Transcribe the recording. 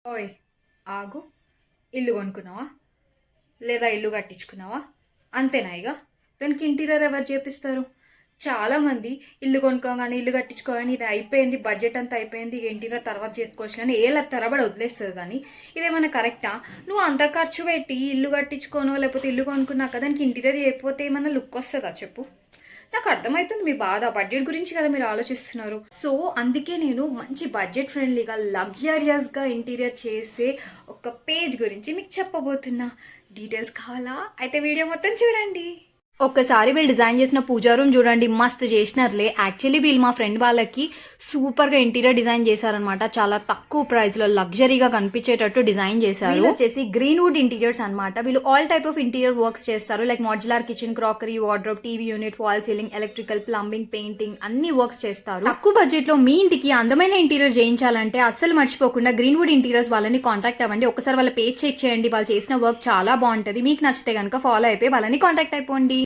ఓయ్ ఆగు. ఇల్లు కొనుక్కున్నావా? లేదా ఇల్లు కట్టించుకున్నావా? అంతేనా ఇక? దానికి ఇంటీరియర్ ఎవరు చేపిస్తారు? చాలామంది ఇల్లు కొనుక్కోగానే ఇల్లు కట్టించుకోగానే ఇది అయిపోయింది, బడ్జెట్ అంతా అయిపోయింది, ఇక ఇంటీరియర్ తర్వాత చేసుకోవచ్చు కానీ ఏళ్ళ తరబడి వదిలేస్తుంది. కానీ ఇదేమన్నా కరెక్టా? నువ్వు అంత ఖర్చు పెట్టి ఇల్లు కట్టించుకోనో లేకపోతే ఇల్లు కొనుక్కున్నాక దానికి ఇంటీరియర్ చేయకపోతే ఏమన్నా లుక్ వస్తుందా చెప్పు? నాకు అర్థమవుతుంది మీ బాధ, బడ్జెట్ గురించి కదా మీరు ఆలోచిస్తున్నారు. సో అందుకే నేను మంచి బడ్జెట్ ఫ్రెండ్లీగా లగ్జరియస్గా ఇంటీరియర్ చేసే ఒక పేజ్ గురించి మీకు చెప్పబోతున్నా. డీటెయిల్స్ కావాలా? అయితే వీడియో మొత్తం చూడండి. ఒక్కసారి వీళ్ళు డిజైన్ చేసిన పూజా రూమ్ చూడండి, మస్తు చేసినారులే. యాక్చువల్లీ వీళ్ళు మా ఫ్రెండ్ వాళ్ళకి సూపర్గా ఇంటీరియర్ డిజైన్ చేశారనమాట. చాలా తక్కువ ప్రైస్లో లగ్జరీగా కనిపించేటట్టు డిజైన్ చేశారు. వీళ్ళు వచ్చేసి గ్రీన్ వుడ్ ఇంటీరియర్స్ అనమాట. వీళ్ళు all type of interior works చేస్తారు. Like modular kitchen, crockery, wardrobe, TV unit, wall ceiling, electrical, plumbing, painting అన్ని వర్క్స్ చేస్తారు. తక్కువ బడ్జెట్ లో మీ ఇంటికి అందమైన ఇంటీరియర్ చేయించాలంటే అస్సలు మర్చిపోకుండా గ్రీన్ వుడ్ ఇంటీరియర్స్ వాళ్ళని కాంటాక్ట్ అవ్వండి. ఒకసారి వాళ్ళ పేజ్ చెక్ చేయండి, వాళ్ళు చేసిన వర్క్ చాలా బాగుంటుంది. మీకు నచ్చితే కనుక ఫాలో అయిపోయి వాళ్ళని కాంటాక్ట్ అయిపోండి.